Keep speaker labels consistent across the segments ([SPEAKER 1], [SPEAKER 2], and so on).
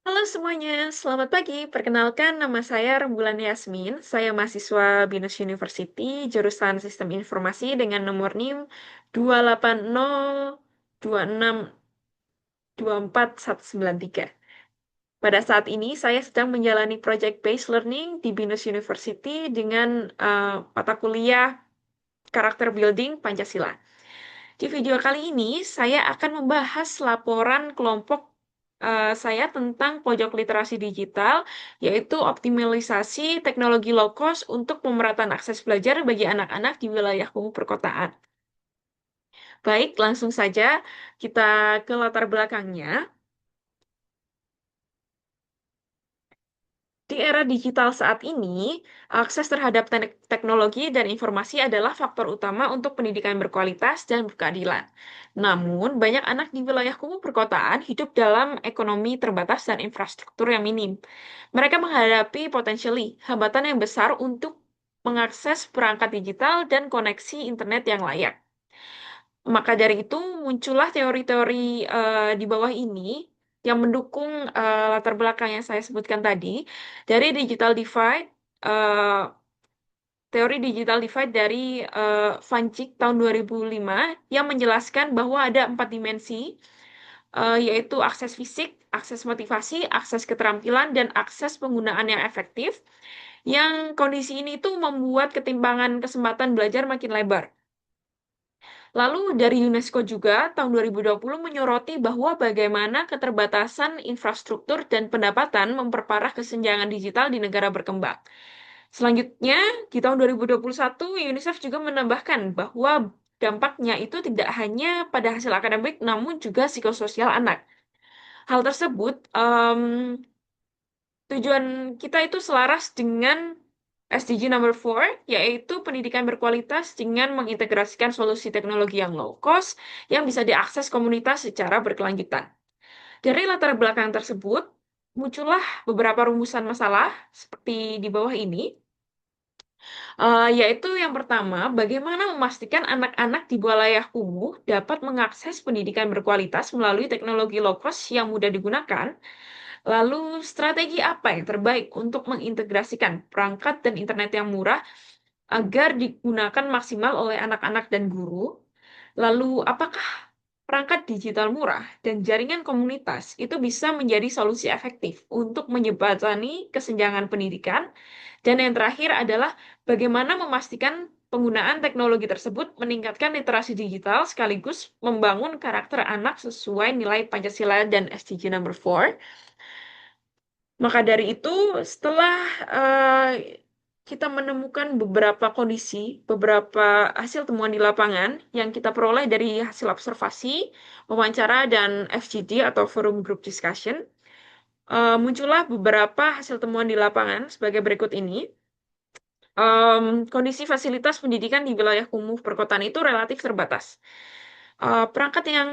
[SPEAKER 1] Halo semuanya, selamat pagi. Perkenalkan, nama saya Rembulan Yasmin. Saya mahasiswa BINUS University, jurusan Sistem Informasi dengan nomor NIM 28026249193. Pada saat ini, saya sedang menjalani Project Based Learning di BINUS University dengan mata kuliah Karakter Building Pancasila. Di video kali ini, saya akan membahas laporan kelompok saya tentang pojok literasi digital, yaitu optimalisasi teknologi low cost untuk pemerataan akses belajar bagi anak-anak di wilayah kumuh perkotaan. Baik, langsung saja kita ke latar belakangnya. Di era digital saat ini, akses terhadap teknologi dan informasi adalah faktor utama untuk pendidikan berkualitas dan berkeadilan. Namun, banyak anak di wilayah kumuh perkotaan hidup dalam ekonomi terbatas dan infrastruktur yang minim. Mereka menghadapi potensially hambatan yang besar untuk mengakses perangkat digital dan koneksi internet yang layak. Maka dari itu muncullah teori-teori di bawah ini yang mendukung latar belakang yang saya sebutkan tadi dari digital divide, eh, teori digital divide dari Van Cijk tahun 2005 yang menjelaskan bahwa ada 4 dimensi, yaitu akses fisik, akses motivasi, akses keterampilan, dan akses penggunaan yang efektif. Yang kondisi ini tuh membuat ketimpangan kesempatan belajar makin lebar. Lalu dari UNESCO juga tahun 2020 menyoroti bahwa bagaimana keterbatasan infrastruktur dan pendapatan memperparah kesenjangan digital di negara berkembang. Selanjutnya, di tahun 2021, UNICEF juga menambahkan bahwa dampaknya itu tidak hanya pada hasil akademik, namun juga psikososial anak. Hal tersebut, tujuan kita itu selaras dengan SDG number 4, yaitu pendidikan berkualitas dengan mengintegrasikan solusi teknologi yang low cost yang bisa diakses komunitas secara berkelanjutan. Dari latar belakang tersebut, muncullah beberapa rumusan masalah seperti di bawah ini, yaitu yang pertama, bagaimana memastikan anak-anak di wilayah kumuh dapat mengakses pendidikan berkualitas melalui teknologi low cost yang mudah digunakan. Lalu, strategi apa yang terbaik untuk mengintegrasikan perangkat dan internet yang murah agar digunakan maksimal oleh anak-anak dan guru? Lalu, apakah perangkat digital murah dan jaringan komunitas itu bisa menjadi solusi efektif untuk menjembatani kesenjangan pendidikan? Dan yang terakhir adalah bagaimana memastikan penggunaan teknologi tersebut meningkatkan literasi digital sekaligus membangun karakter anak sesuai nilai Pancasila dan SDG number 4. Maka dari itu, setelah kita menemukan beberapa kondisi, beberapa hasil temuan di lapangan yang kita peroleh dari hasil observasi, wawancara, dan FGD atau Forum Group Discussion, muncullah beberapa hasil temuan di lapangan sebagai berikut ini. Kondisi fasilitas pendidikan di wilayah kumuh perkotaan itu relatif terbatas. Perangkat yang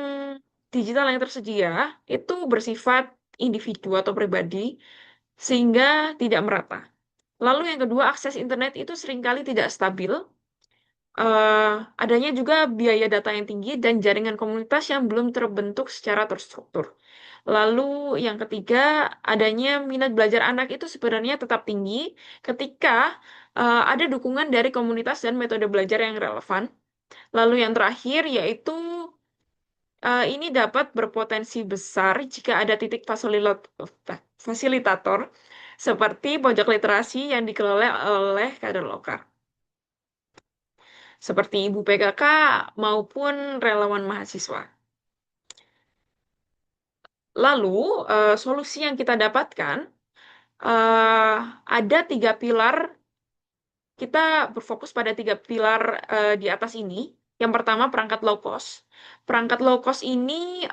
[SPEAKER 1] digital yang tersedia itu bersifat individu atau pribadi, sehingga tidak merata. Lalu yang kedua, akses internet itu seringkali tidak stabil. Eh, Adanya juga biaya data yang tinggi dan jaringan komunitas yang belum terbentuk secara terstruktur. Lalu yang ketiga, adanya minat belajar anak itu sebenarnya tetap tinggi ketika ada dukungan dari komunitas dan metode belajar yang relevan. Lalu yang terakhir yaitu ini dapat berpotensi besar jika ada titik fasilitator seperti pojok literasi yang dikelola oleh kader lokal, seperti ibu PKK maupun relawan mahasiswa. Lalu, solusi yang kita dapatkan, eh, ada 3 pilar. Kita berfokus pada 3 pilar di atas ini. Yang pertama, perangkat low cost. Perangkat low cost ini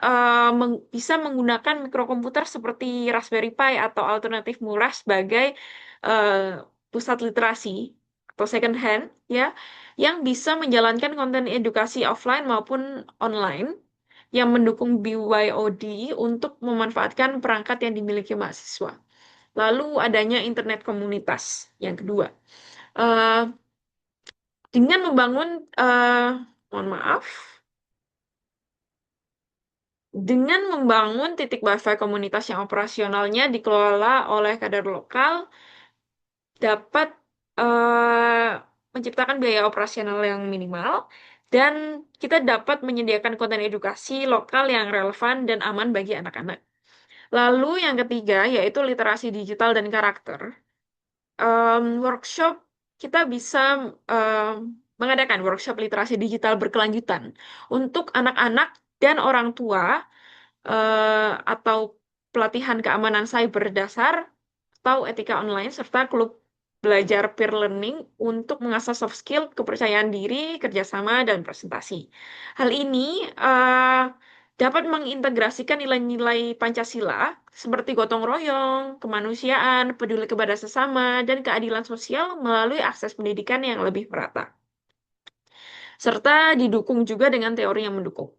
[SPEAKER 1] bisa menggunakan mikrokomputer seperti Raspberry Pi atau alternatif murah sebagai eh, pusat literasi atau second hand, ya, yang bisa menjalankan konten edukasi offline maupun online yang mendukung BYOD untuk memanfaatkan perangkat yang dimiliki mahasiswa. Lalu adanya internet komunitas yang kedua. Eh, dengan membangun, mohon maaf, Dengan membangun titik WiFi komunitas yang operasionalnya dikelola oleh kader lokal, dapat eh, menciptakan biaya operasional yang minimal, dan kita dapat menyediakan konten edukasi lokal yang relevan dan aman bagi anak-anak. Lalu yang ketiga yaitu literasi digital dan karakter. Workshop kita bisa em, mengadakan workshop literasi digital berkelanjutan untuk anak-anak dan orang tua, atau pelatihan keamanan cyber dasar atau etika online serta klub belajar peer learning untuk mengasah soft skill, kepercayaan diri, kerjasama, dan presentasi. Hal ini eh, dapat mengintegrasikan nilai-nilai Pancasila seperti gotong royong, kemanusiaan, peduli kepada sesama, dan keadilan sosial melalui akses pendidikan yang lebih merata, serta didukung juga dengan teori yang mendukung.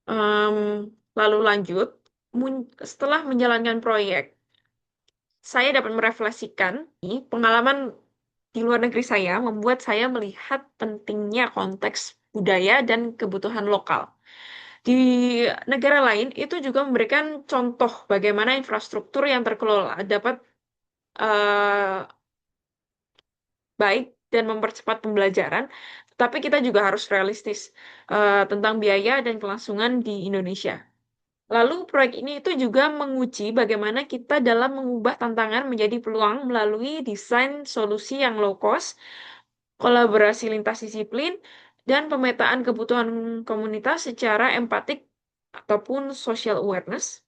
[SPEAKER 1] Em, Lalu lanjut, setelah menjalankan proyek, saya dapat merefleksikan pengalaman di luar negeri saya membuat saya melihat pentingnya konteks budaya dan kebutuhan lokal. Di negara lain itu juga memberikan contoh bagaimana infrastruktur yang terkelola dapat eh, baik dan mempercepat pembelajaran, tapi kita juga harus realistis tentang biaya dan kelangsungan di Indonesia. Lalu proyek ini itu juga menguji bagaimana kita dalam mengubah tantangan menjadi peluang melalui desain solusi yang low cost, kolaborasi lintas disiplin, dan pemetaan kebutuhan komunitas secara empatik ataupun social awareness.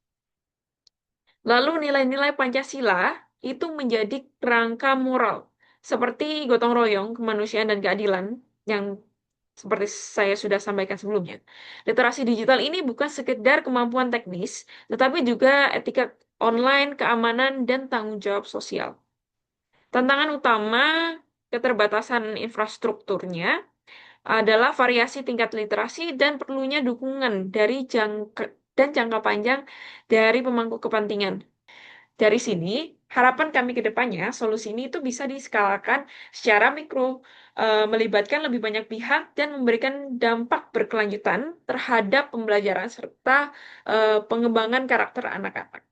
[SPEAKER 1] Lalu nilai-nilai Pancasila itu menjadi kerangka moral, seperti gotong royong, kemanusiaan, dan keadilan yang seperti saya sudah sampaikan sebelumnya. Literasi digital ini bukan sekedar kemampuan teknis, tetapi juga etika online, keamanan, dan tanggung jawab sosial. Tantangan utama keterbatasan infrastrukturnya adalah variasi tingkat literasi dan perlunya dukungan dari jangka panjang dari pemangku kepentingan. Dari sini, harapan kami ke depannya, solusi ini itu bisa diskalakan secara mikro, melibatkan lebih banyak pihak dan memberikan dampak berkelanjutan terhadap pembelajaran serta pengembangan karakter anak-anak.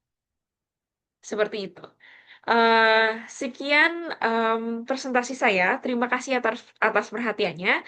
[SPEAKER 1] Seperti itu. Eh, Sekian presentasi saya. Terima kasih atas perhatiannya.